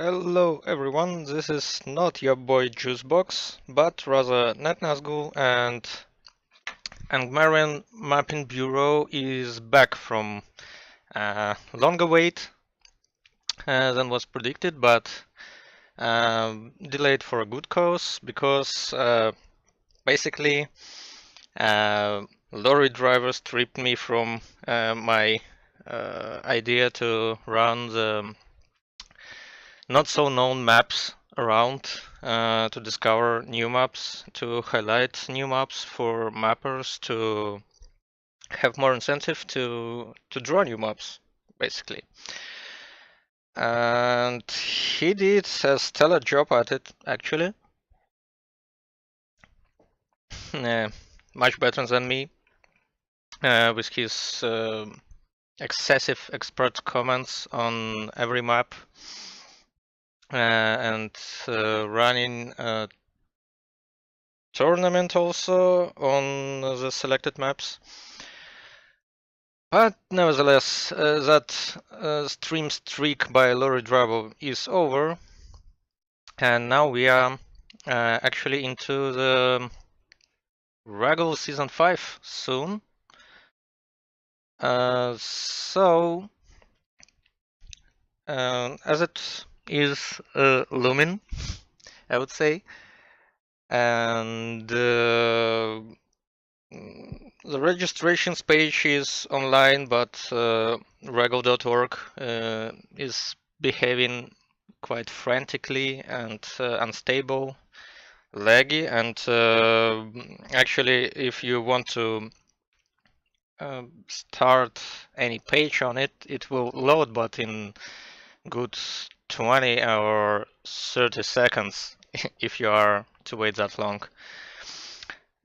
Hello everyone, this is not your boy Juicebox, but rather NetNazgul, and Angmarian Mapping Bureau is back from longer wait than was predicted, but delayed for a good cause, because basically lorry drivers stripped me from my idea to run the not so known maps around to discover new maps, to highlight new maps for mappers to have more incentive to draw new maps, basically. And he did a stellar job at it, actually. Much better than me, with his excessive expert comments on every map. And running a tournament also on the selected maps. But nevertheless, that stream streak by Lorry Drabble is over, and now we are actually into the RAGL Season 5 soon. So, as it is looming, I would say, and the registrations page is online, but RAGL.org is behaving quite frantically and unstable, laggy, and actually, if you want to start any page on it, it will load, but in good 20 or 30 seconds if you are to wait that long.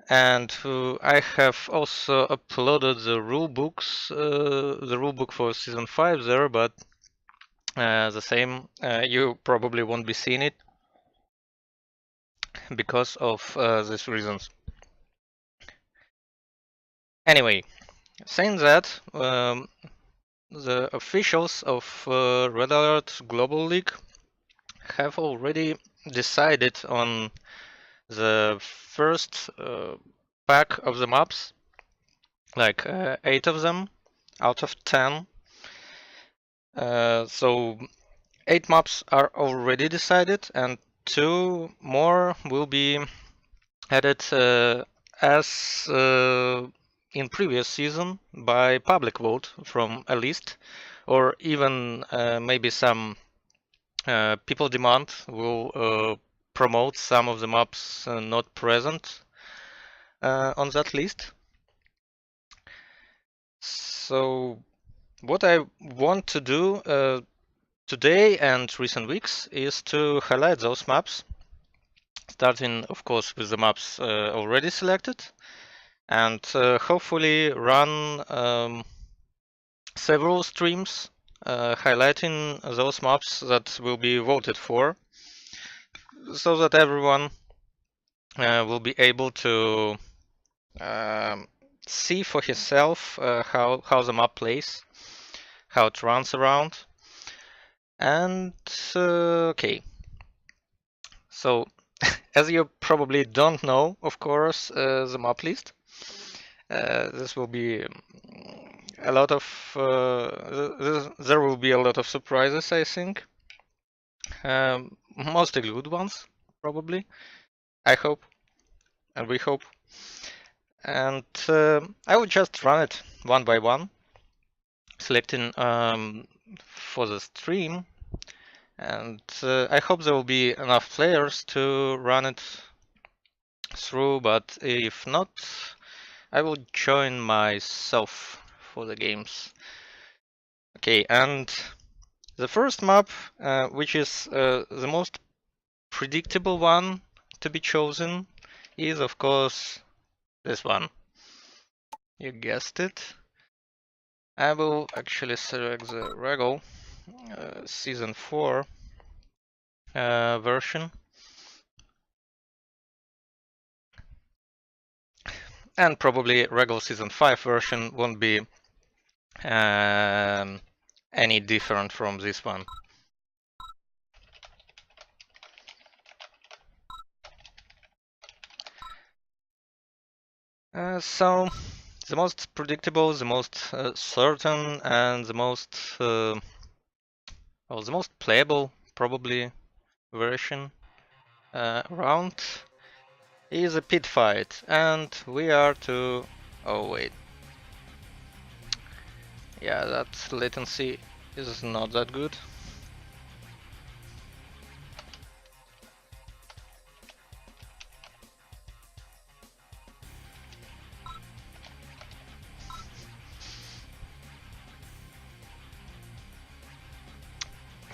And I have also uploaded the rulebooks, the rulebook for Season 5 there, but the same, you probably won't be seeing it because of these reasons. Anyway, saying that, the officials of Red Alert Global League have already decided on the first pack of the maps, like 8 of them out of 10. So 8 maps are already decided, and 2 more will be added as in previous season by public vote from a list, or even maybe some people demand will promote some of the maps not present on that list. So what I want to do today and recent weeks is to highlight those maps, starting of course with the maps already selected, and hopefully run several streams highlighting those maps that will be voted for, so that everyone will be able to see for himself how the map plays, how it runs around. And okay, so as you probably don't know, of course, the map list, this will be a lot of there will be a lot of surprises, I think, mostly good ones, probably, I hope, and we hope. And I would just run it one by one, selecting for the stream, and I hope there will be enough players to run it through, but if not, I will join myself for the games. Okay, and the first map, which is the most predictable one to be chosen, is of course this one. You guessed it. I will actually select the RAGL Season 4 version. And probably RAGL Season 5 version won't be any different from this one. So the most predictable, the most certain, and the most well, the most playable probably version around is a pit fight, and we are to. Oh wait, yeah, that latency is not that good.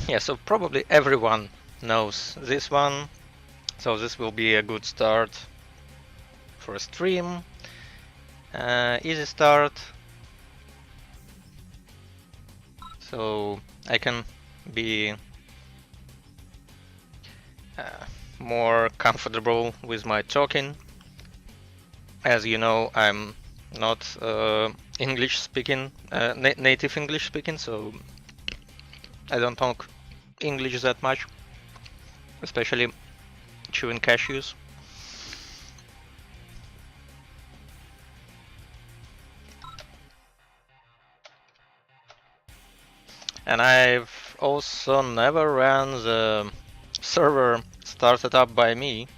Yeah, so probably everyone knows this one, so this will be a good start for a stream. Easy start, so I can be more comfortable with my talking. As you know, I'm not English speaking, native English speaking, so I don't talk English that much, especially chewing cashews. And I've also never ran the server started up by me.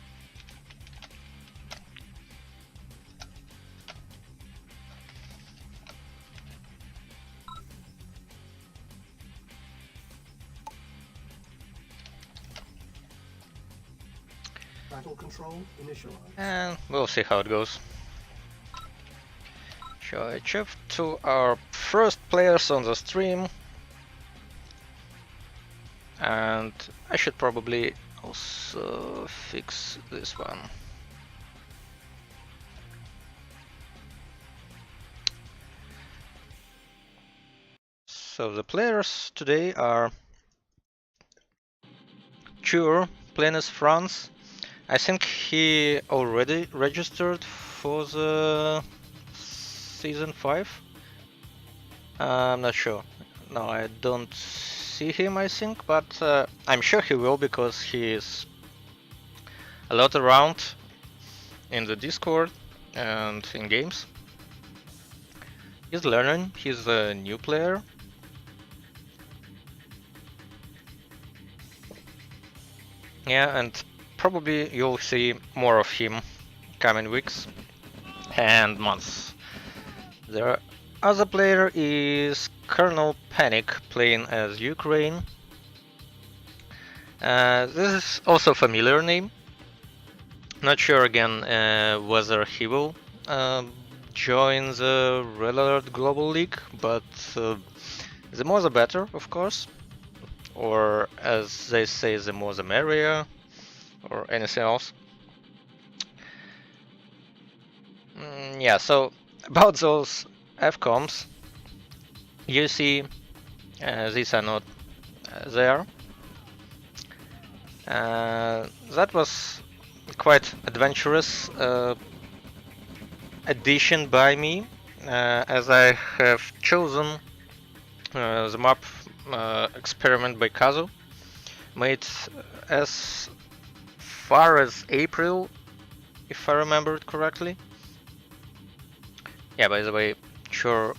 Battle control initialized. And we'll see how it goes. Shall I shift to our first players on the stream? And I should probably also fix this one. So the players today are Chur, playing as France. I think he already registered for the season 5. I'm not sure. No, I don't see him, I think, but I'm sure he will because he is a lot around in the Discord and in games. He's learning, he's a new player. Yeah, and probably you'll see more of him coming weeks and months. The other player is Colonel Panic playing as Ukraine. This is also a familiar name. Not sure again whether he will join the regular global league, but the more the better, of course. Or as they say, the more the merrier, or anything else. Yeah, so about those FCOMs, you see these are not there. That was quite adventurous addition by me, as I have chosen the map experiment by Kazu, made as far as April, if I remember it correctly. Yeah, by the way, Sure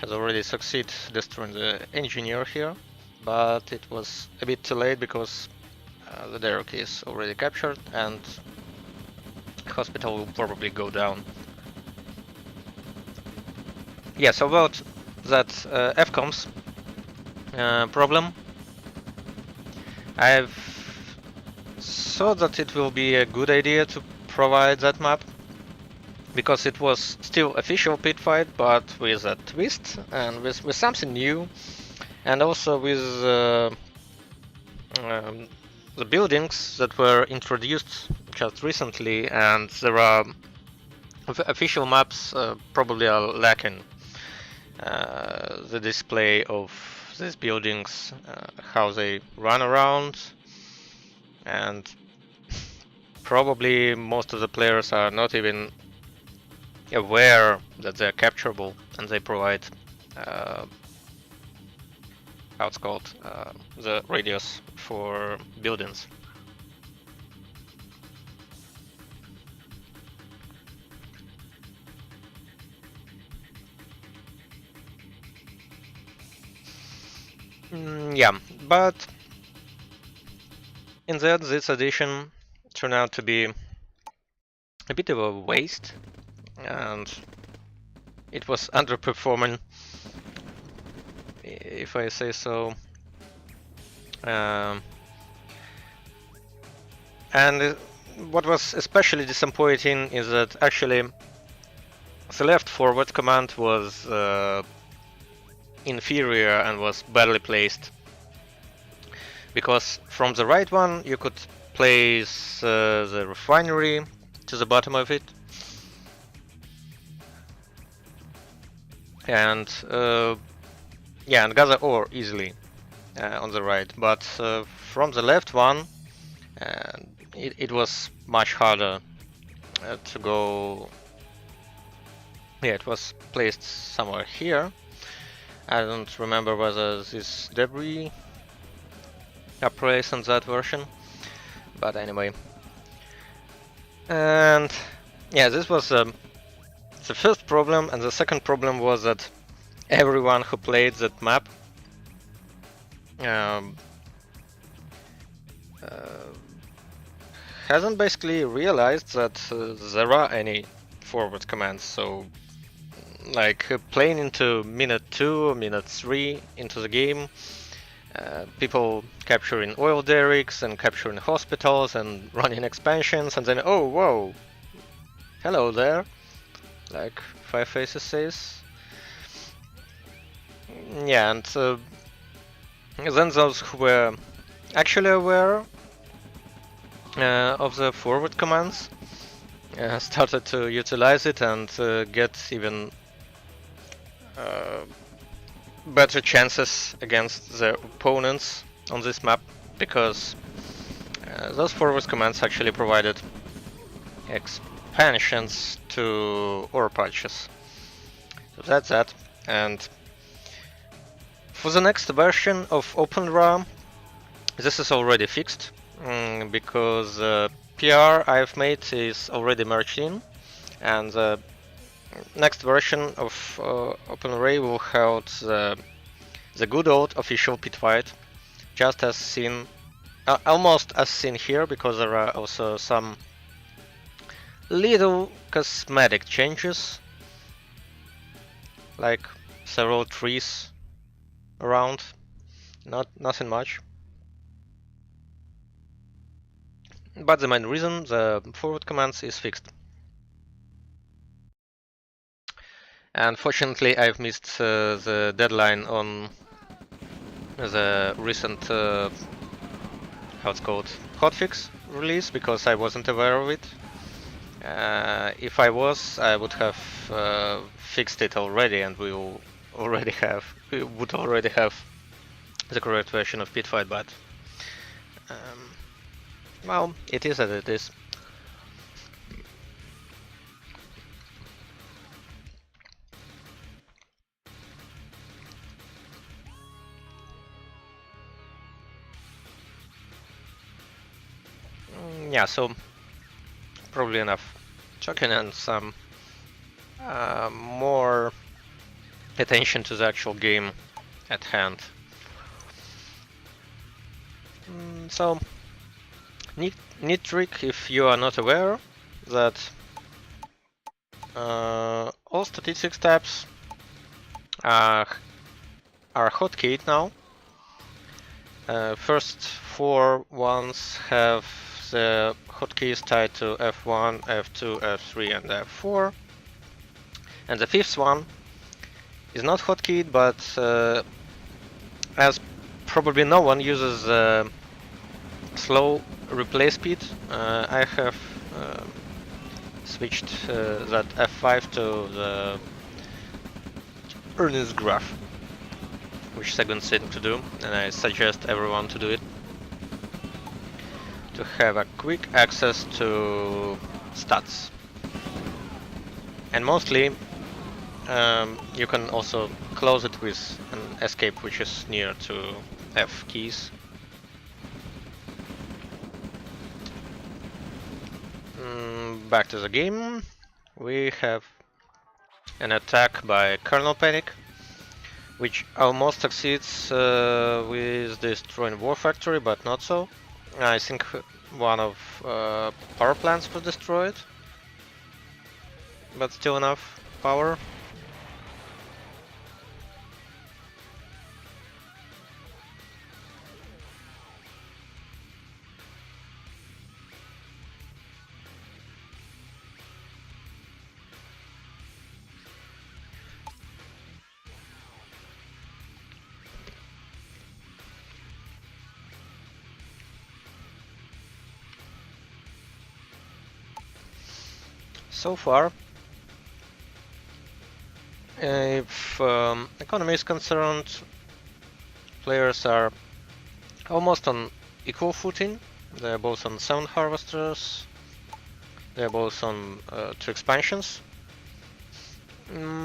has already succeeded destroying the engineer here, but it was a bit too late because the Derek is already captured and hospital will probably go down. Yeah, so about that FCOMS problem, I've thought that it will be a good idea to provide that map because it was still official pit fight, but with a twist and with something new, and also with the buildings that were introduced just recently, and there are official maps probably are lacking the display of these buildings, how they run around, and probably most of the players are not even aware that they're capturable, and they provide how it's called, the radius for buildings. Yeah, but in the end, this edition turned out to be a bit of a waste, and it was underperforming, if I say so. And what was especially disappointing is that actually the left forward command was inferior and was badly placed. Because from the right one you could place the refinery to the bottom of it. And yeah, and gather ore easily on the right. But from the left one, it was much harder to go. Yeah, it was placed somewhere here. I don't remember whether this debris are placed on that version, but anyway. And yeah, this was the first problem, and the second problem was that everyone who played that map hasn't basically realized that there are any forward commands. So like playing into minute 2 or minute 3 into the game, people capturing oil derricks and capturing hospitals and running expansions, and then oh whoa, hello there, like Five Faces says. Yeah, and then those who were actually aware of the forward commands started to utilize it and get even better chances against the opponents on this map, because those forward commands actually provided expansions to ore patches. So that's that. And for the next version of OpenRAW, this is already fixed, because PR I've made is already merged in, and the next version of OpenRAY will hold the good old official pit fight, just as seen, almost as seen here, because there are also some little cosmetic changes, like several trees around, nothing much. But the main reason, the forward commands, is fixed. Unfortunately, I've missed the deadline on the recent how it's called, hotfix release, because I wasn't aware of it. If I was, I would have fixed it already, and we would already have the correct version of Pitfight, but well, it is as it is. Yeah, so probably enough talking, and some more attention to the actual game at hand. So, neat trick if you are not aware that all statistics tabs are hotkeyed now. First 4 ones have the hotkeys tied to F1, F2, F3, and F4, and the 5th one is not hotkeyed, but as probably no one uses slow replay speed, I have switched that F5 to the earnings graph, which Segment's saying to do, and I suggest everyone to do it, to have a quick access to stats. And mostly you can also close it with an escape, which is near to F keys. Back to the game. We have an attack by Kernel Panic, which almost succeeds with destroying War Factory, but not so. I think one of power plants was destroyed, but still enough power. So far, if economy is concerned, players are almost on equal footing. They're both on 7 harvesters, they're both on 2 expansions.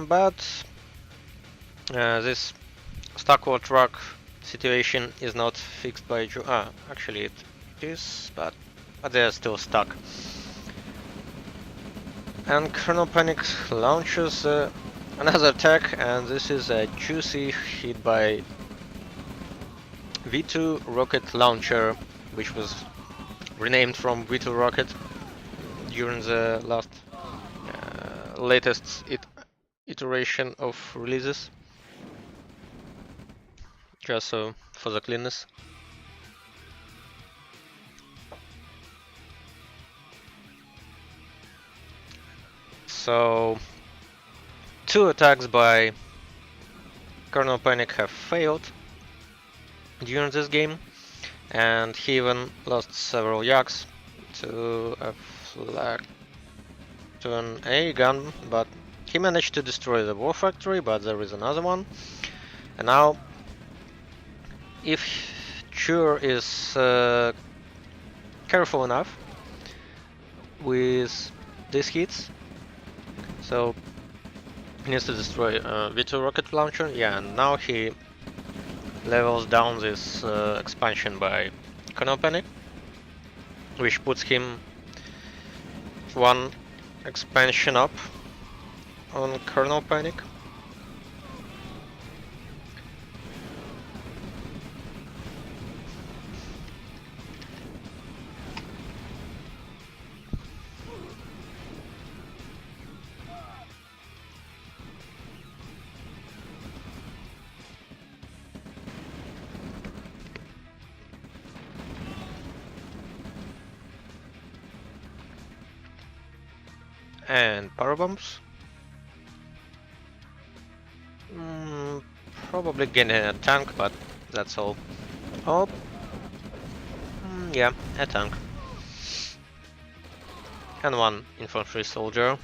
But this Stockwell truck situation is not fixed by actually it is, but they're still stuck. And Colonel Panic launches another attack, and this is a juicy hit by V2 rocket launcher, which was renamed from V2 rocket during the latest iteration of releases, just so for the cleanness. So 2 attacks by Colonel Panic have failed during this game, and he even lost several yaks to a flag, to an A gun, but he managed to destroy the War Factory, but there is another one. And now, if Chur is careful enough with these hits, so he needs to destroy V2 rocket launcher, yeah, and now he levels down this expansion by Colonel Panic, which puts him 1 expansion up on Colonel Panic. And power bombs. Probably getting a tank, but that's all. Oh, yeah, a tank. And 1 infantry soldier.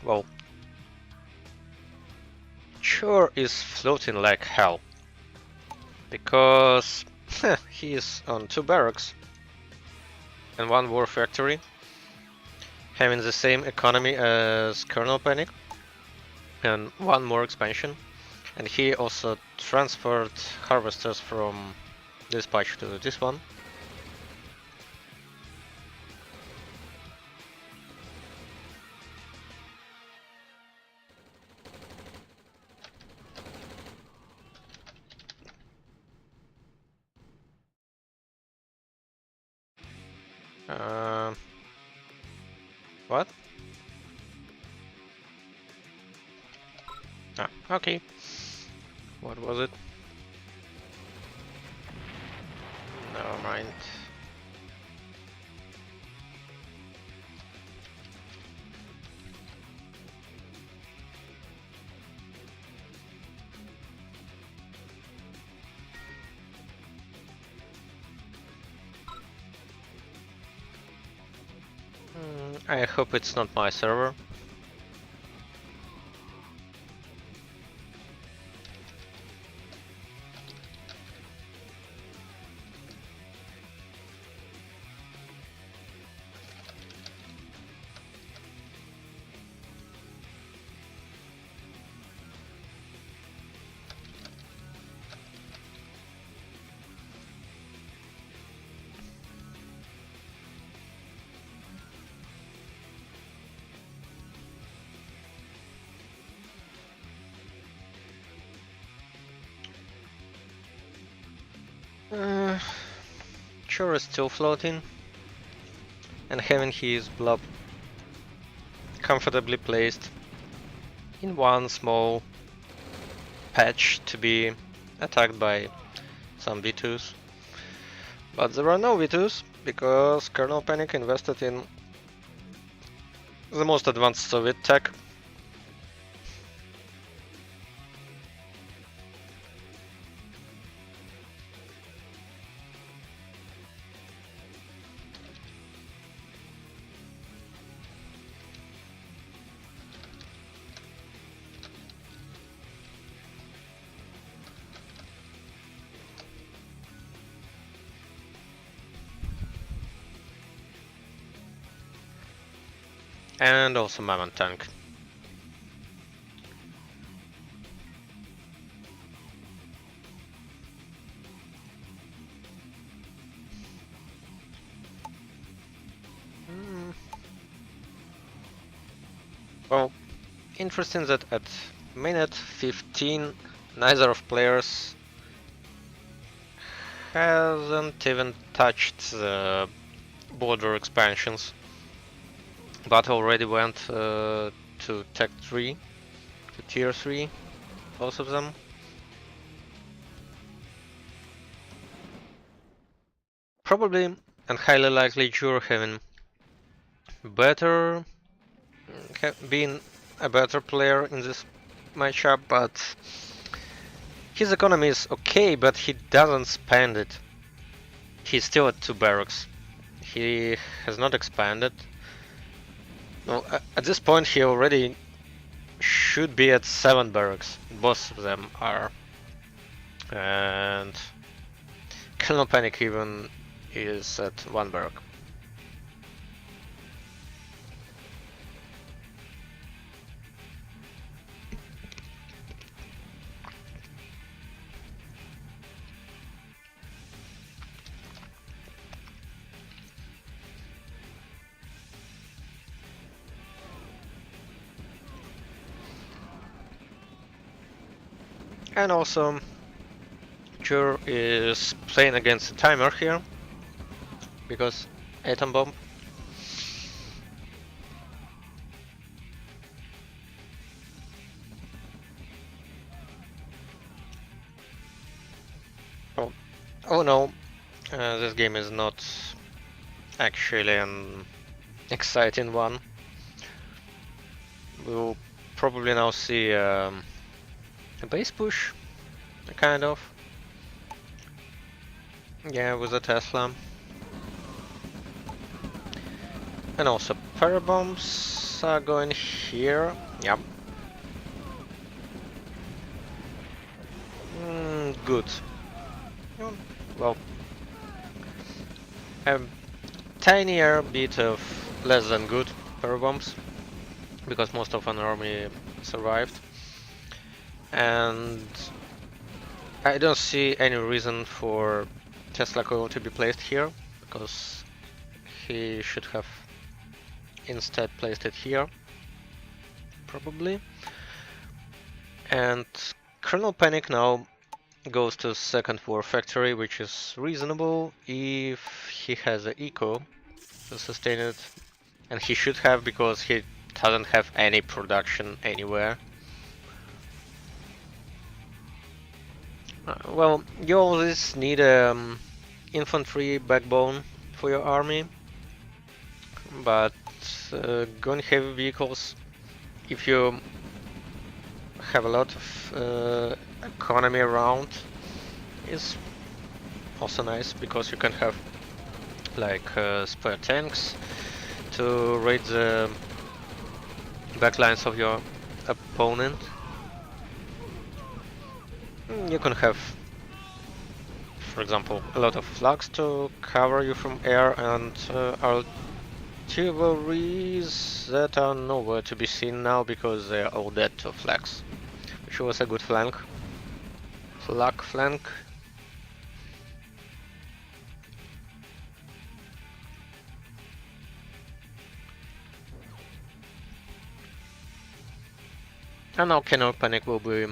Well, Chur is floating like hell, because he is on 2 barracks and 1 war factory, having the same economy as Colonel Panic, and 1 more expansion. And he also transferred harvesters from this patch to this one. What? Ah, okay. What was it? Never mind. I hope it's not my server. Chur is still floating, and having his blob comfortably placed in one small patch to be attacked by some V2s. But there are no V2s because Kernel Panic invested in the most advanced Soviet tech. And also Mammon Tank. Well, interesting that at minute 15 neither of players hasn't even touched the border expansions, but already went to Tech 3, to Tier 3, both of them. Probably and highly likely Jur having better, being a better player in this matchup, but his economy is okay, but he doesn't spend it. He's still at 2 barracks. He has not expanded. No, at this point he already should be at 7 barracks. Both of them are. And Colonel Panic even is at 1 barrack. And also, Jur is playing against a timer here, because Atom Bomb. Oh no, this game is not actually an exciting one. We'll probably now see a base push, kind of. Yeah, with a Tesla. And also parabombs are going here. Yep. Good. Well, a tinier bit of less than good parabombs, because most of an army survived. And I don't see any reason for Tesla coil to be placed here, because he should have instead placed it here, probably. And Colonel Panic now goes to second war factory, which is reasonable if he has an eco to sustain it, and he should have, because he doesn't have any production anywhere. Well, you always need infantry backbone for your army, but going heavy vehicles, if you have a lot of economy around, is also nice, because you can have like spare tanks to raid the backlines of your opponent. You can have, for example, a lot of flags to cover you from air, and artilleries that are nowhere to be seen now because they are all dead to flags, which was a good flank. Flank. And now Colonel Panic will be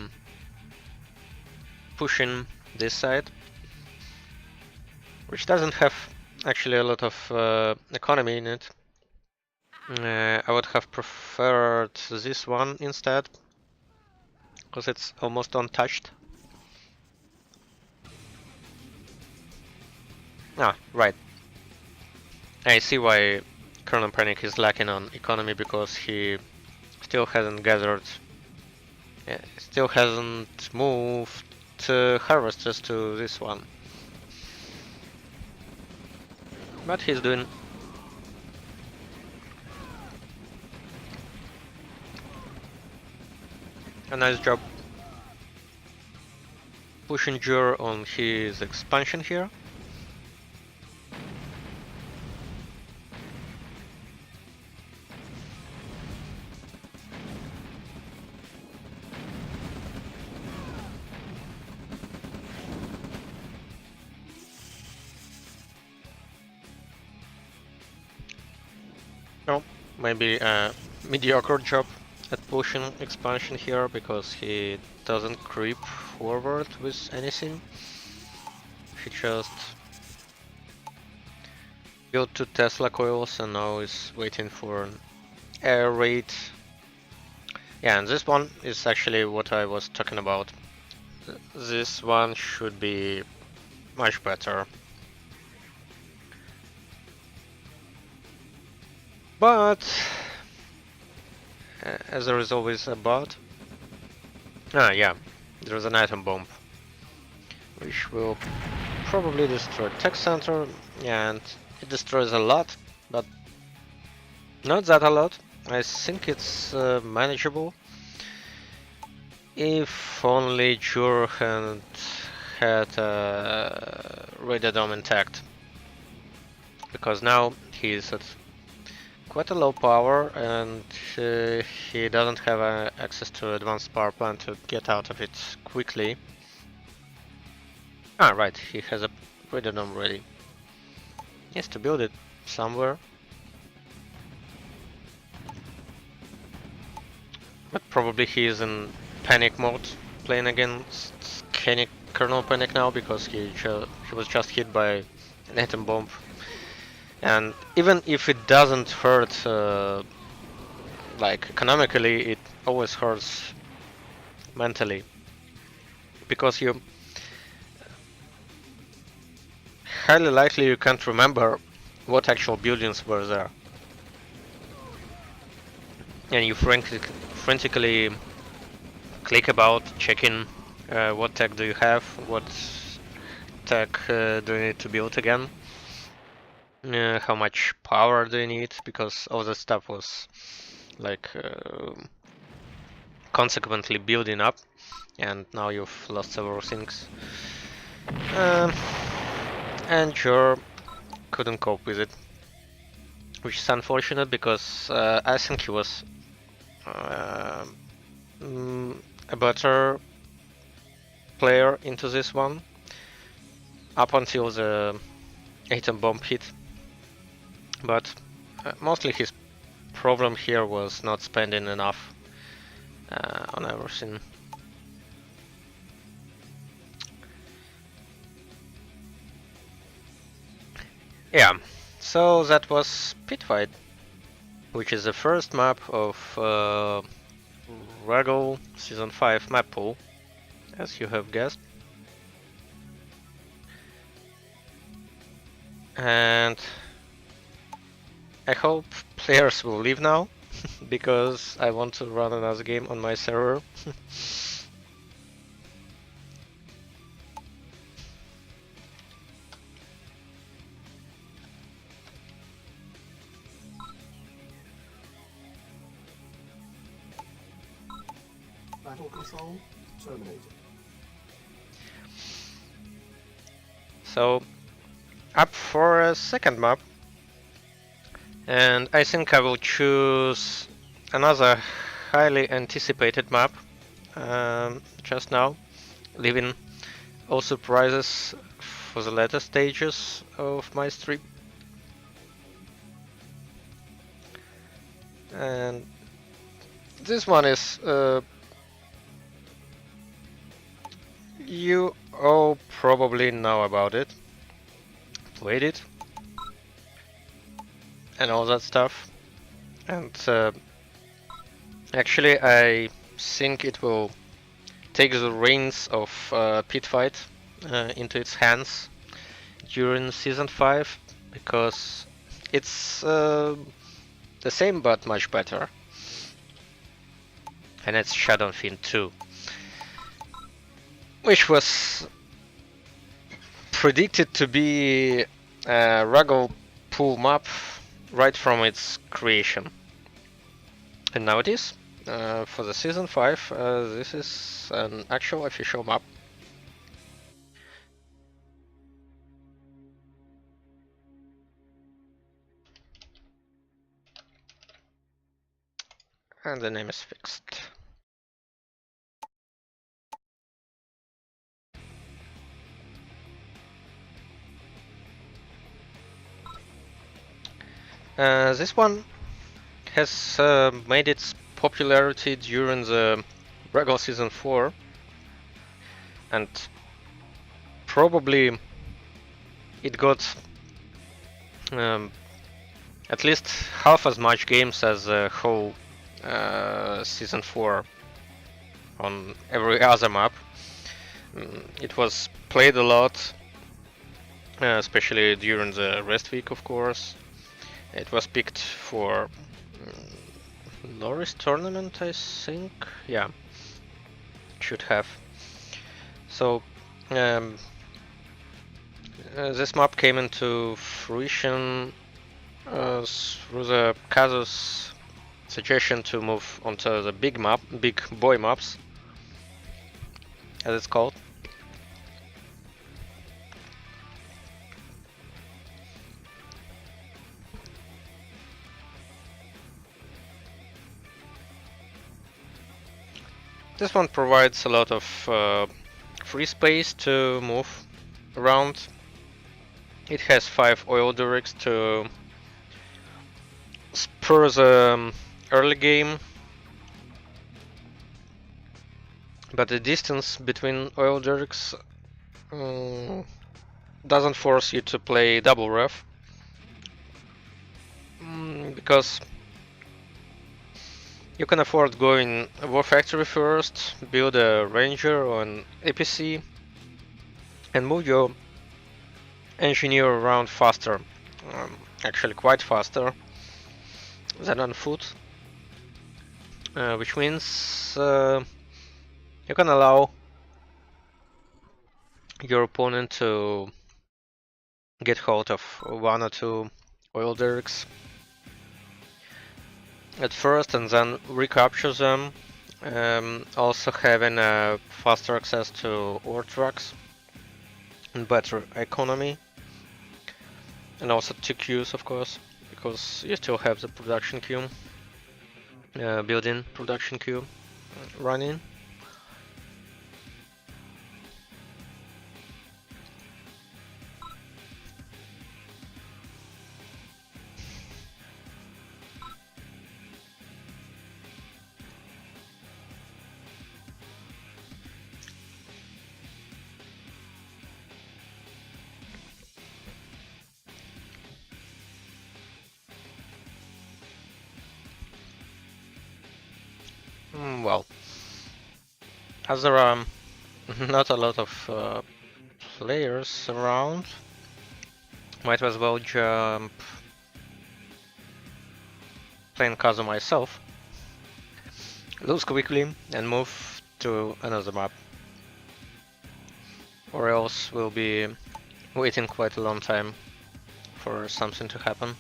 pushing this side. which doesn't have actually a lot of economy in it. I would have preferred this one instead, because it's almost untouched. Ah, right. I see why Colonel Panic is lacking on economy, because he still hasn't gathered, still hasn't moved harvesters to this one. But he's doing a nice job pushing Jur on his expansion here. No, maybe a mediocre job at pushing expansion here, because he doesn't creep forward with anything. He just built 2 Tesla coils and now is waiting for an air raid. Yeah, and this one is actually what I was talking about. This one should be much better. But as there is always a but. Ah, yeah, there's an atom bomb, which will probably destroy tech center, and it destroys a lot, but not that a lot. I think it's manageable. If only Jur had Radadome intact, because now he's at quite a low power, and he doesn't have access to advanced power plant to get out of it quickly. Ah, right, he has a Radadome ready. He has to build it somewhere. But probably he is in panic mode, playing against Colonel Panic now, because he was just hit by an atom bomb. And even if it doesn't hurt, like economically, it always hurts mentally, because you highly likely you can't remember what actual buildings were there, and you frantically click about checking what tech do you have, what tech do you need to build again. How much power do you need? Because all that stuff was like consequently building up, and now you've lost several things. And Jur couldn't cope with it, which is unfortunate, because I think he was a better player into this one up until the atom bomb hit. But mostly his problem here was not spending enough on everything. Yeah, so that was Pitfight, which is the first map of RAGL Season 5 map pool, as you have guessed. And I hope players will leave now, because I want to run another game on my server. Battle control terminated. So, up for a second map, and I think I will choose another highly anticipated map just now, leaving all surprises for the later stages of my stream. And this one is you all probably know about it, played it and all that stuff. And actually, I think it will take the reins of pit fight into its hands during season 5, because it's the same but much better. And it's Shadowfin 2, which was predicted to be a RAGL pool map right from its creation. And now it is. For the season 5, this is an actual official map. And the name is fixed. This one has made its popularity during the RAGL season 4, and probably it got at least half as much games as the whole season 4 on every other map. It was played a lot, especially during the rest week, of course. It was picked for Loris tournament, I think. Yeah, should have. So this map came into fruition through the Kazu's suggestion to move onto the big boy maps, as it's called. This one provides a lot of free space to move around. It has 5 oil derricks to spur the early game, but the distance between oil derricks doesn't force you to play double ref, because you can afford going War Factory first, build a Ranger or an APC, and move your engineer around faster, actually quite faster than on foot, which means you can allow your opponent to get hold of 1 or 2 oil derricks at first and then recapture them, also having faster access to ore trucks and better economy, and also TQs, of course, because you still have the production queue, built-in production queue running. Well, as there are not a lot of players around, might as well jump playing Kazu myself, lose quickly and move to another map, or else we'll be waiting quite a long time for something to happen.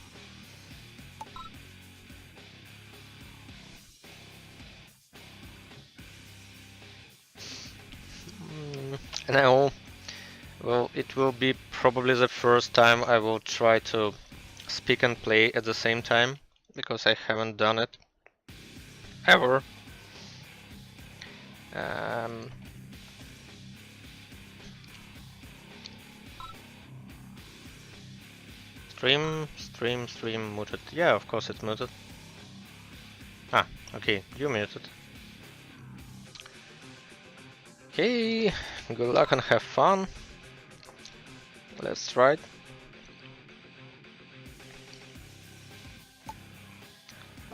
Now, well, it will be probably the first time I will try to speak and play at the same time, because I haven't done it ever. Stream muted. Yeah, of course it's muted. Ah, okay, you muted. Okay, good luck and have fun. Let's try it.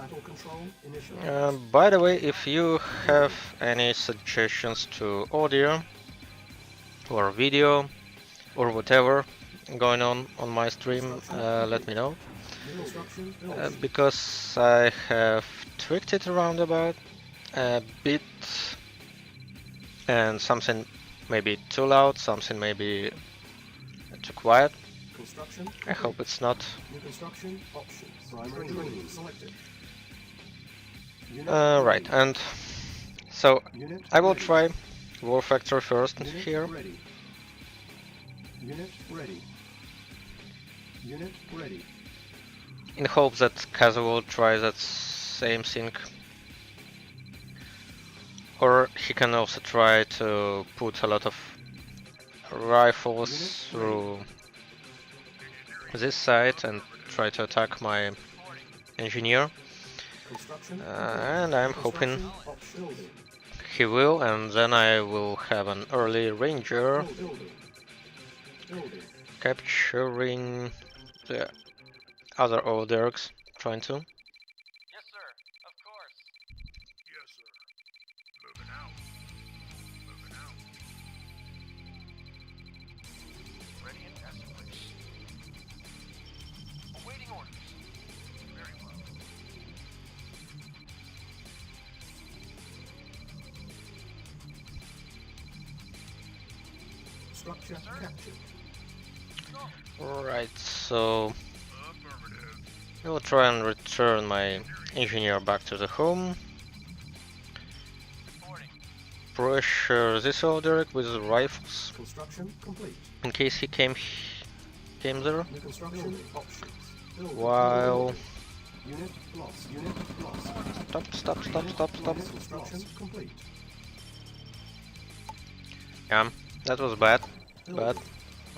Battle control initialized. By the way, if you have any suggestions to audio or video or whatever going on my stream, let me know. Construction Because I have tweaked it around about a bit, and something maybe too loud, something maybe too quiet. Construction. I hope it's not. New construction options. Primary training selected. Right, and so Unit I will ready. try War Factory first Unit here. ready. Unit ready. Unit ready. In hopes that Kazu will try that same thing. Or he can also try to put a lot of rifles through this side and try to attack my engineer. Construction. And I'm hoping Construction option. he will, and then I will have an early ranger Building. Building. capturing the other Oderks, trying to. Yes, sir. Of course. Yes, sir. Moving out. Moving out. Ready in test place. Awaiting orders. Very well. Structure captured. Right, so Affirmative. I will try and return my engineer back to the home. Reporting. Pressure this Oderic with rifles Construction complete. in case he came there. New construction options. Building. While Unit lost. Unit lost. stop. Unit construction complete. Yeah, that was bad. Building. But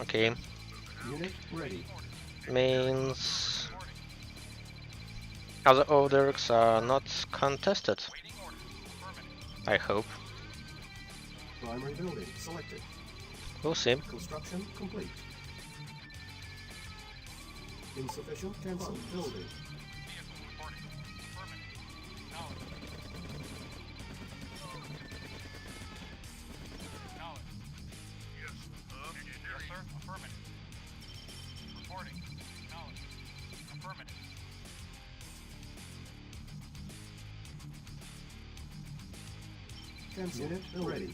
okay, Unit ready. means other Oderics are not contested. I hope. Primary building selected. We'll see. Construction complete. Insufficient cancel. Building. Yes, sir. Affirmative. Reporting. Acknowledged. Affirmative. Cancel. Unit ready.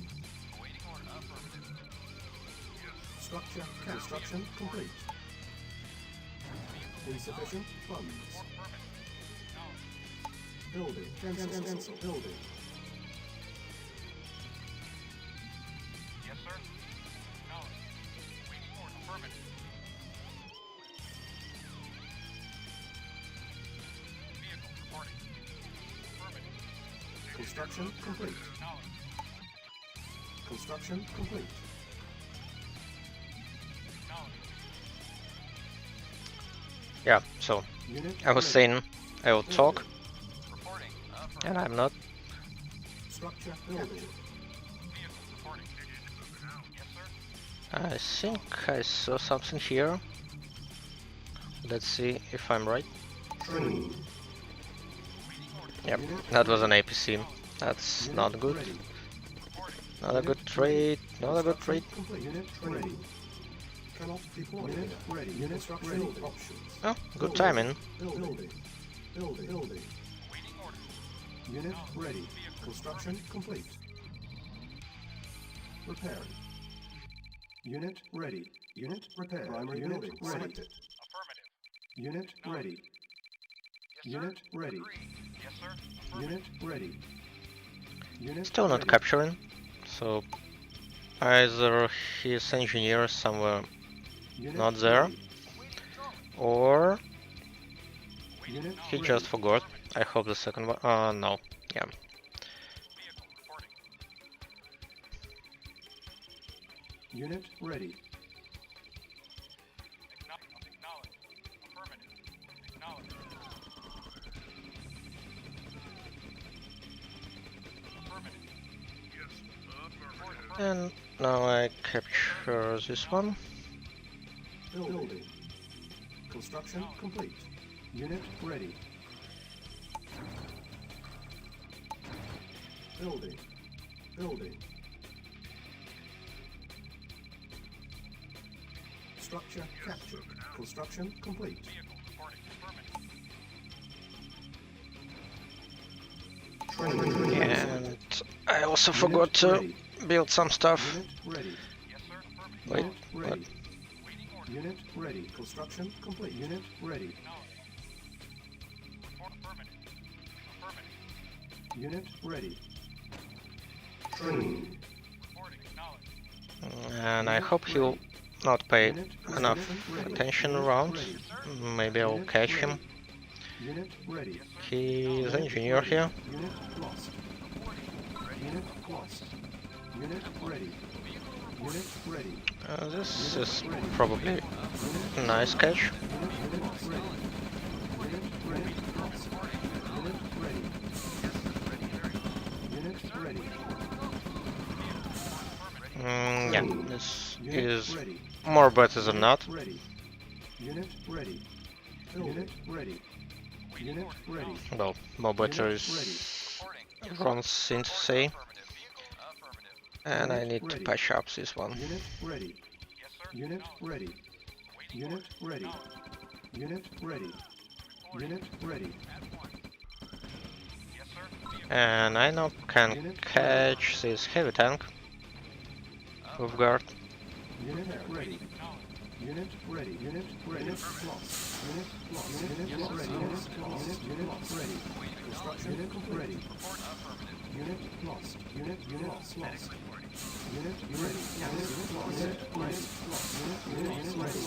Awaiting order. Affirmative. Structure construction complete. Insufficient funds. Building. Cancel. Building. Yes, sir. Acknowledged. Awaiting order. Affirmative. Vehicle reporting. Affirmative. Construction complete. Acknowledged. Construction complete. Acknowledged. Yeah, so Unit I was ready. saying I will talk, Reporting. Affirmative. and I'm not. Structure building. Vehicle reporting. Yes, sir. I think I saw something here. Let's see if I'm right. Training. Yep, Unit that was an APC. That's Unit not good. ready. Not a good trade. Not a good trade. Complete. Unit ready. Cannot deploy. Unit ready. Unit ready. Options. Oh, good timing. Building. Building. Awaiting order. Unit ready. Construction complete. Repairing. Unit ready. Unit repair. Primary unit ready. Affirmative. Unit ready. Yes, sir. Unit ready. Agreed. Yes, sir. Unit ready. Unit Still not ready. capturing. So either his engineer is somewhere Unit not there, ready. or Unit he ready. just forgot. I hope the second one. No. Yeah. Vehicle reporting. Unit ready. Acknowledged. Affirmative. Acknowledged. Affirmative. Yes. Affirmative. And now I capture this one. Building. Construction complete. Unit ready. Building. Building. Structure captured. Construction complete. Vehicle reporting. Affirmative. And I also forgot to build some stuff. Unit ready. Yes, sir. Affirmative. Wait, Unit what? ready. Waiting order. Unit ready. Construction complete. Unit ready. Acknowledged. Report affirmative. Affirmative. Unit ready. Training. Reporting. Acknowledged. And I hope he'll not pay Unit enough construction ready. attention Unit around. ready. Maybe I'll Unit catch ready. him. Unit ready. He's engineer here. Unit lost. Unit lost. Unit ready. Unit ready. This is probably a nice catch. Unit ready. Unit ready. Lost. Unit ready. Unit ready. Yeah, this Unit is ready. more better than not. Ready. Unit ready. Unit ready. Unit ready. Well, more better Unit is Reporting. wrong thing to say. Affirmative. Vehicle. Affirmative. And I Unit need to ready. patch up this one. Unit ready. Yes, sir. Unit Acknowledged. ready. Waiting Unit order. ready. Acknowledged. Unit ready. Reporting. Unit ready. At one. Yes, sir. Vehicle. And I now can catch this heavy tank with guard. Unit ready. Acknowledged. Unit ready. Unit ready. Unit lost. Unit lost. Unit ready. Unit lost. Unit ready. Construction unit ready. Report affirmative. Unit lost. Unit lost. Unit ready. Unit lost. Unit ready. Unit ready. Unit ready.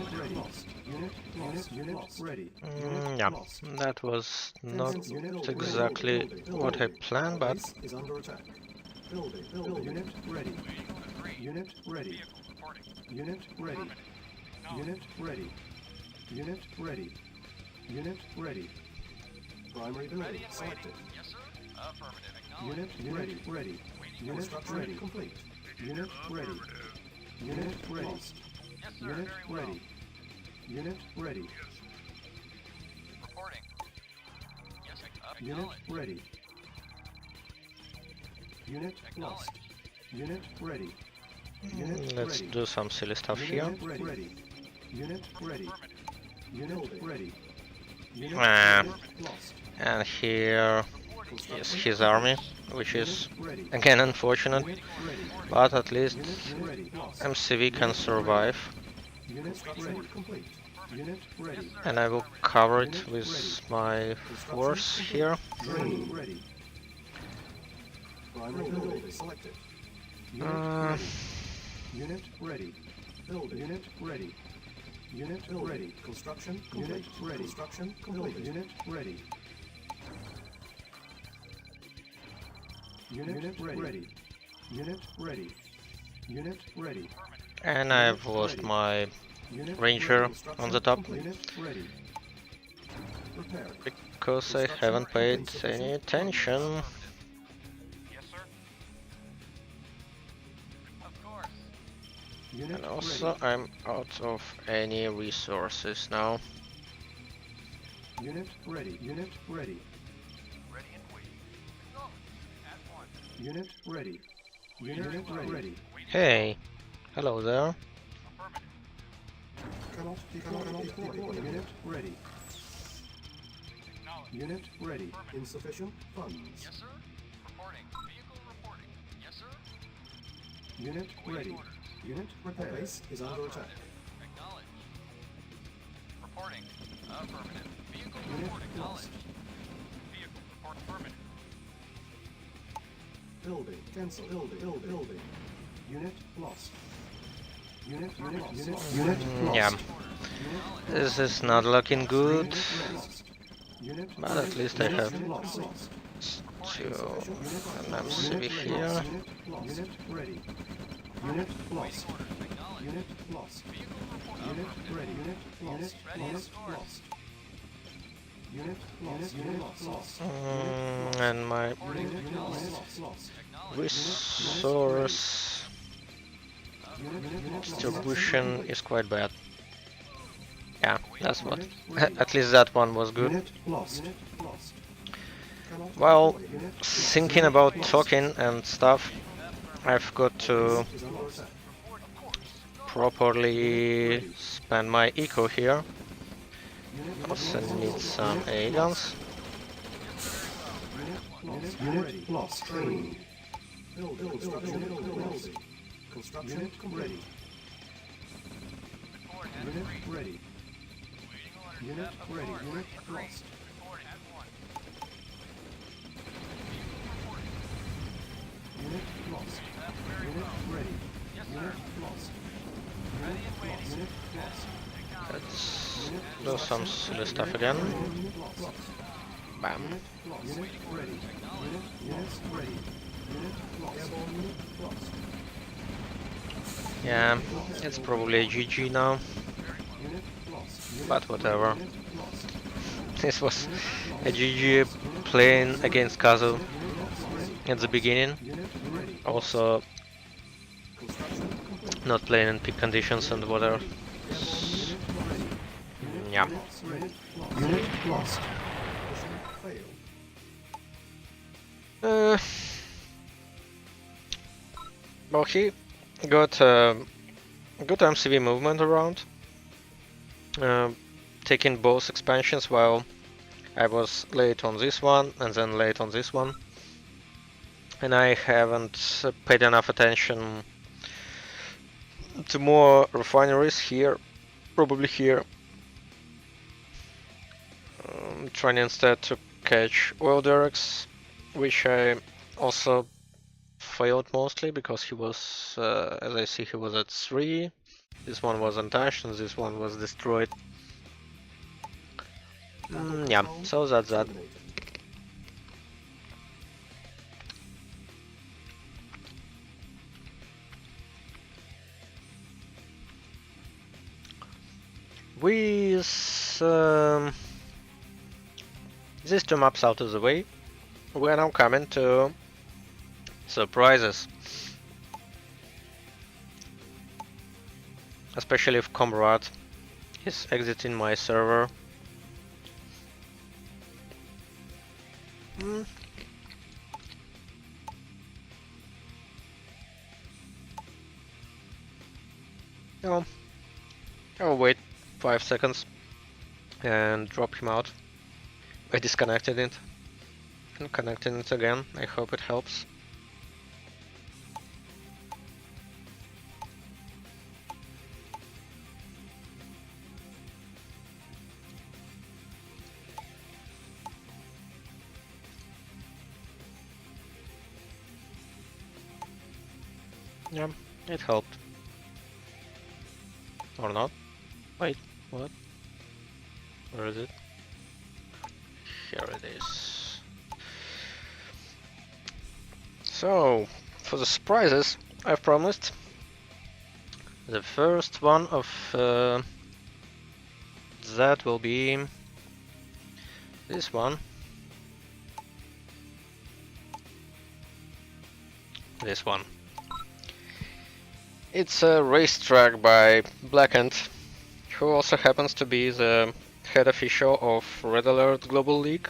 Unit lost. Unit ready. Unit lost. Ready. Yeah, that was not exactly what I planned, but Base is under attack. Building. Unit ready. Unit ready. Vehicle reporting. Unit ready. Unit ready. Unit ready. Unit ready. Primary building selected. Yes, sir. Affirmative. Acknowledged. Unit ready. Unit ready. Complete. Unit ready. Unit ready. Yes, sir. Unit Very well. ready. Unit ready. Reporting. Yes, Unit acknowledged. ready. Unit lost. Unit ready. Unit let's ready. do some silly stuff here. Unit ready. Unit ready. Unit ready. Unit Ah. ready. Lost. And here is his army, which is Unit ready. again unfortunate, Unit ready. but at least Unit ready. Lost. MCV can survive. Unit ready. Complete. Unit ready. And I will cover it with my force here. Training ready. Primary building selected. Unit Uh, ready. Unit ready. Building. Unit ready. Unit ready. Construction complete. Unit ready. Construction complete. Unit ready. Unit ready. Unit ready. Unit ready. And I've lost my Unit Ranger ready. on the top. Complete. Unit ready. Prepare. because I haven't paid any attention. Yes, sir. Of course. Unit And also I'm out of any resources now. ready. Unit ready. Unit ready. Ready and waiting. Acknowledged. At one. Unit ready. Unit ready. Hey, hello there. Affirmative. Cannot deploy. Unit ready. Acknowledged. Unit ready. Insufficient funds. Yes, sir. Reporting. Vehicle reporting. Yes, sir. Unit Waiting ready. orders. Unit repair. Base is under attack. Acknowledged. Reporting. Affirmative. Vehicle Unit report lost. acknowledged. Vehicle report affirmative. Building. Cancel. Building. Unit lost. Unit lost. Unit lost. Yeah, this is not looking good, Unit lost. Unit but at least I have unit lost. to an MCV here. Unit ready. Unit lost. Unit lost. Unit ready. Unit lost. Unit lost. Unit lost. Unit lost. And my Unit lost. resource Unit distribution is quite bad. Yeah, that's what. Unit ready. At least that one was good. Unit lost. Unit lost. Cannot Well, deploy. Unit lost. thinking Unit about lost. talking and stuff, I've got to Base is under attack. properly Ready. spend my eco here. Unit Also lost. need some Unit A lost. guns. Unit lost. Training. Building. Construction. Building. Construction ready. Unit ready. Unit ready. Unit lost. Unit lost. Unit ready. Unit lost. Unit lost. Unit lost. Let's do some silly stuff again. Unit lost. Bam. Unit lost. Unit ready. Units ready. Unit lost. Airborne unit lost. Yeah, it's probably a GG now, Unit lost. Unit but whatever. Unit lost. This was a GG playing against Kazu at the beginning. Unit ready. Also Construction complete. not playing in peak conditions and whatever. Yeah. Unit lost. Unit lost. Mission failed. Well, he got good MCV movement around, taking both expansions while I was late on this one and then late on this one. And I haven't paid enough attention to more refineries here, probably here. Trying instead to catch oil derricks, which I also failed mostly because he was, as I see, he was at 3. This one was untouched and this one was destroyed. Yeah, so that's that. Terminated. With these two maps out of the way, we are now coming to surprises. Especially if Comrade is exiting my server. Oh, I'll wait 5 seconds and drop him out. I disconnected it and connecting it again. I hope it helps. Yeah, it helped. Or not. Wait, what? Where is it? Here it is. So, for the surprises, I've promised. The first one of that will be this one. This one. It's a racetrack by Blackened, who also happens to be the head official of Red Alert Global League.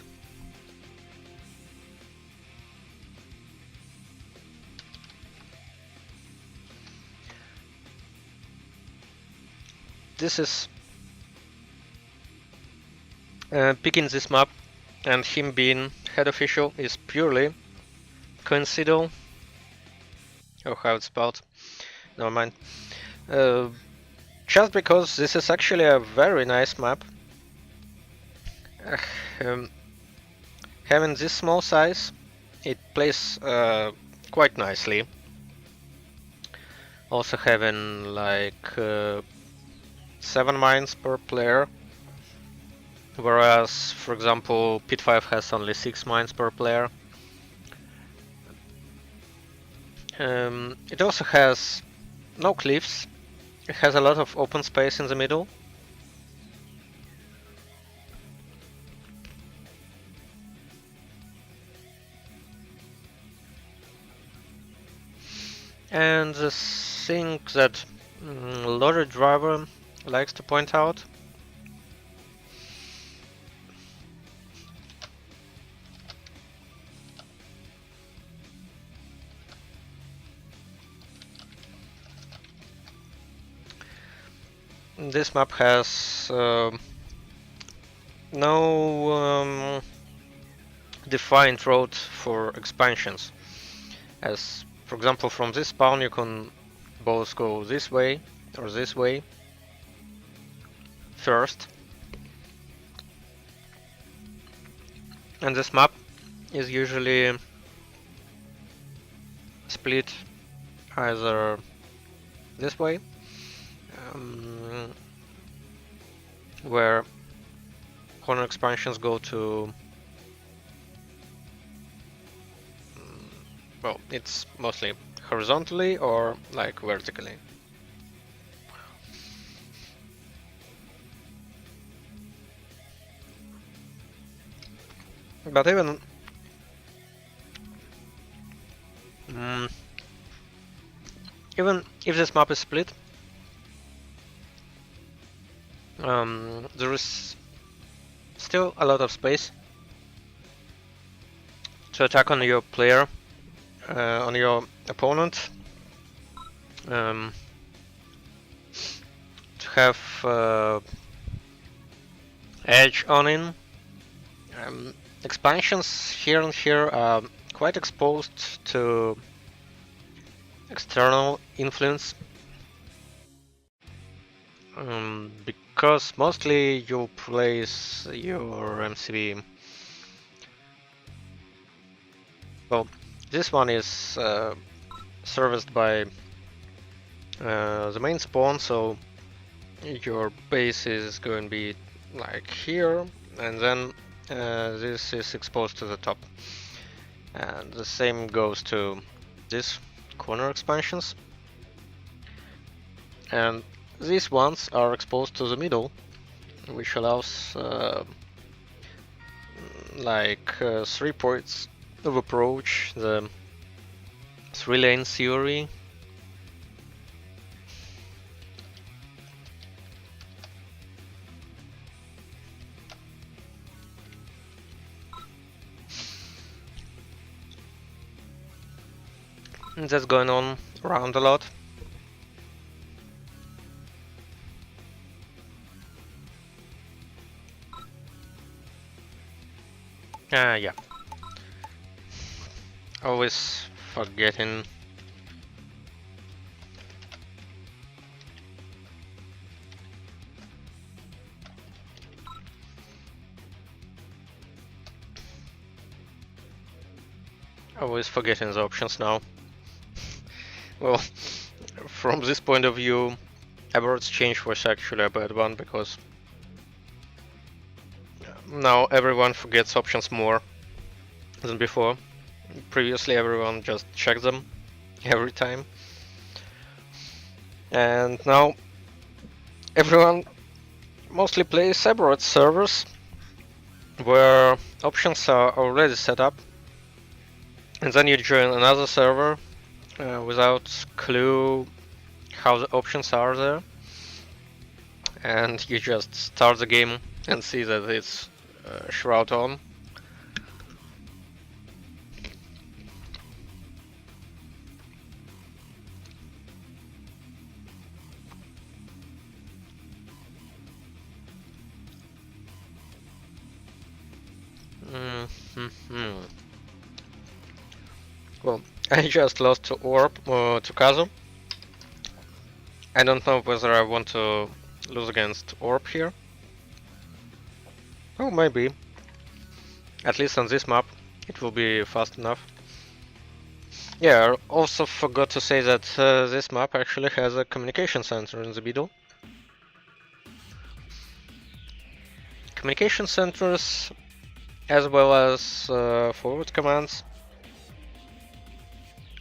This is picking this map and him being head official is purely coincidental. Oh, how it's spelled. Never mind. Just because this is actually a very nice map. Having this small size, it plays quite nicely. Also having like 7 mines per player, whereas, for example, pt1 has only 6 mines per player. It also has no cliffs. It has a lot of open space in the middle. And the thing that Lorry Driver likes to point out this map has no defined route for expansions. As for example, from this spawn you can both go this way or this way first. And this map is usually split either this way, where corner expansions go to, well, it's mostly horizontally or like vertically. But even even if this map is split, there is still a lot of space to attack on your player, on your opponent, to have edge on him. Expansions here and here are quite exposed to external influence, because mostly you place your MCV. Well, this one is serviced by the main spawn, so your base is going to be like here, and then this is exposed to the top. And the same goes to these corner expansions. And these ones are exposed to the middle, which allows like 3 points of approach, the 3-lane theory. And that's going on around a lot. Yeah. Always forgetting. Always forgetting the options now. Well, from this point of view, Everett's change was actually a bad one, because now everyone forgets options more than before. Previously everyone just checked them every time. And now everyone mostly plays Everett servers, where options are already set up. And then you join another server without clue how the options are there. And you just start the game and see that it's Shroud on. Well, I just lost to Orb, to Kazu. I don't know whether I want to lose against Orb here. Oh, maybe. At least on this map, it will be fast enough. Yeah, I also forgot to say that this map actually has a communication center in the middle. Communication centers, as well as forward commands,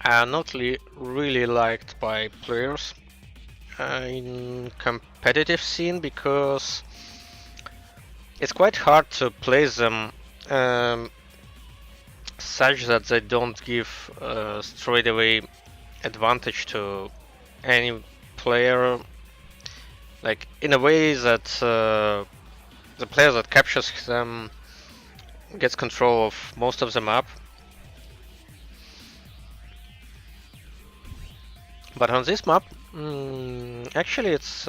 are not really liked by players in competitive scene, because it's quite hard to place them such that they don't give straightaway advantage to any player, like in a way that the player that captures them gets control of most of the map. But on this map, actually it's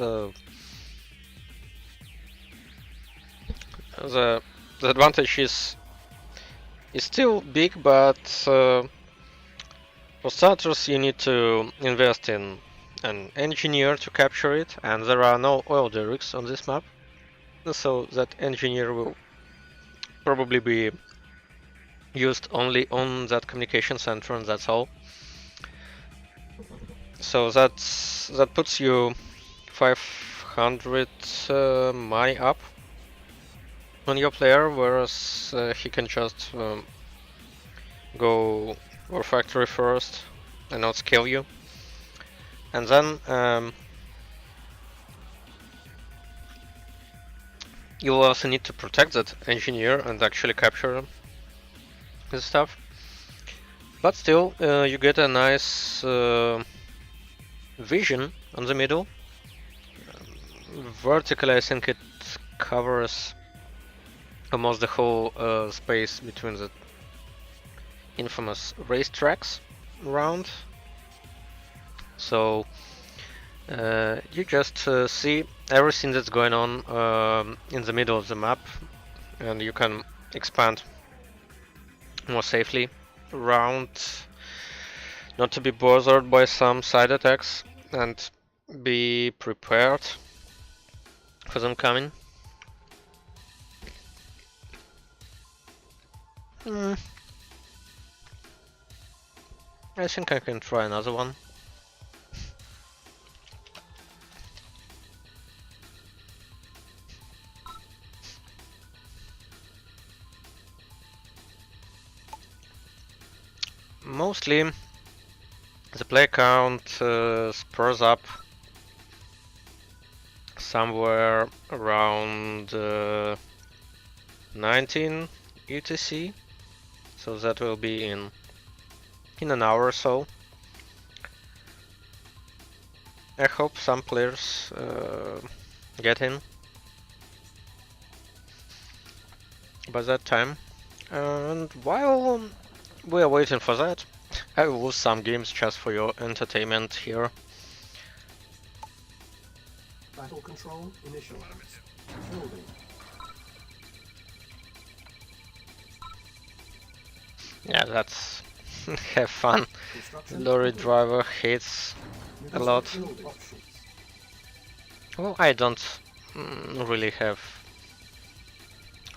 the advantage is still big, but for starters you need to invest in an engineer to capture it, and there are no oil derricks on this map, so that engineer will probably be used only on that communication center, and that's all. So that puts you 500 money up on your player, whereas he can just go war factory first and not scale you, and then you'll also need to protect that engineer and actually capture his stuff. But still, you get a nice vision on the middle. Vertically, I think it covers almost the whole space between the infamous racetracks around. So you just see everything that's going on in the middle of the map, and you can expand more safely around, not to be bothered by some side attacks, and be prepared for them coming. I think I can try another one. Mostly the play count spurs up somewhere around 19 UTC, so that will be in an hour or so. I hope some players get in by that time, and while we are waiting for that, I will lose some games just for your entertainment here. Battle control initialized. Building. Yeah, that's have fun. Construction Lorry complete. driver hates a lot. Building options. Well, I don't really have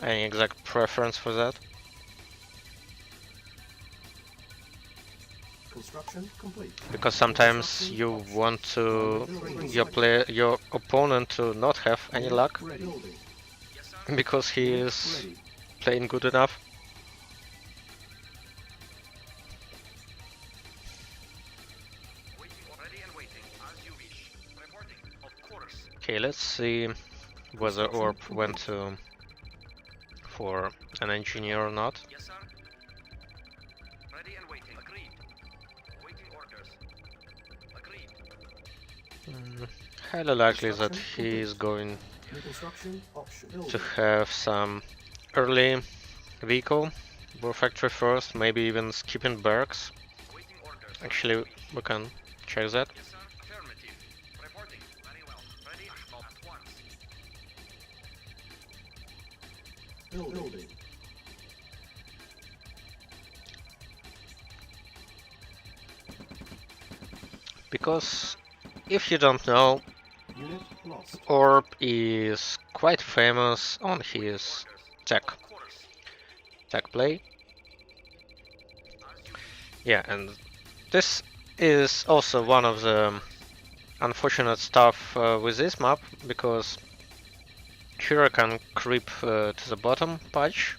any exact preference for that. Construction complete. Because sometimes you want to your opponent to not have any luck Ready. Building. Yes, sir. because he Unit is ready. playing good enough. Waiting already and waiting, as you wish. Reporting, of course. Okay, let's see whether Orb went to for an engineer or not. Yes, sir. Ready and waiting. Agreed. Waiting orders. Agreed. Highly likely that he is going New construction option. to Building. have some early vehicle, war factory first, maybe even skipping barracks. Waiting orders. Actually, we can check that. Yes, sir. Affirmative. Reporting. Very well. Ready at once. Building. Because if you don't know, Unit lost. Orb is quite famous on his tech Of course. play. As you wish. Yeah, and this is also one of the unfortunate stuff with this map, because here I can creep to the bottom patch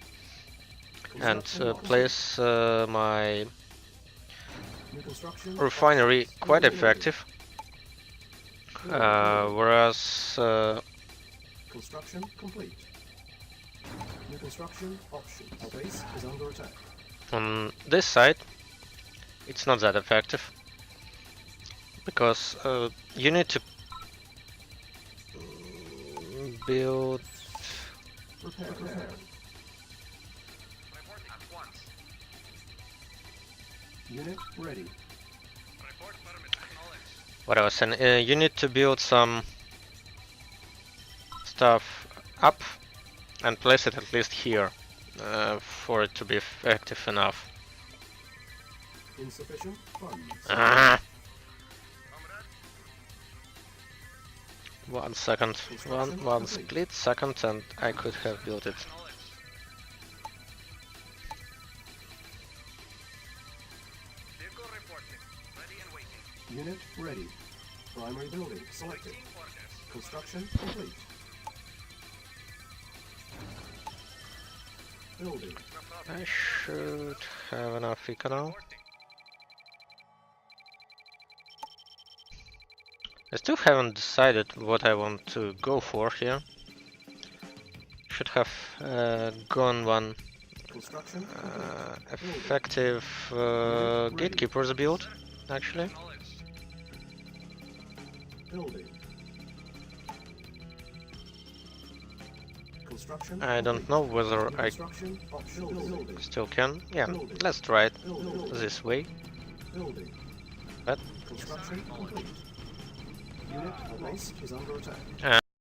and Construction options. place my New construction refinery options. quite Building ready. effective, whereas Construction complete. New construction option. Our base is under attack. on this side it's not that effective, because you need to build Repair. Reporting at once. Unit ready. Report permit acknowledged. what I was saying, you need to build some stuff up and place it at least here for it to be effective enough. Insufficient funds. Ah, Comrade, 1 second, one split second, and I could have built it. knowledge. Vehicle reporting. Ready and waiting. Unit ready. Primary building selected. Waiting orders. Construction complete. Building. No problem. I should have enough eco now. Reporting. I still haven't decided what I want to go for here. Should have gone one Construction effective gatekeepers build, actually. Knowledge. building. Construction I don't know whether I Construction optional building. still can. Yeah, let's try it Building. this way. Building. But Construction complete. Unit base is under attack.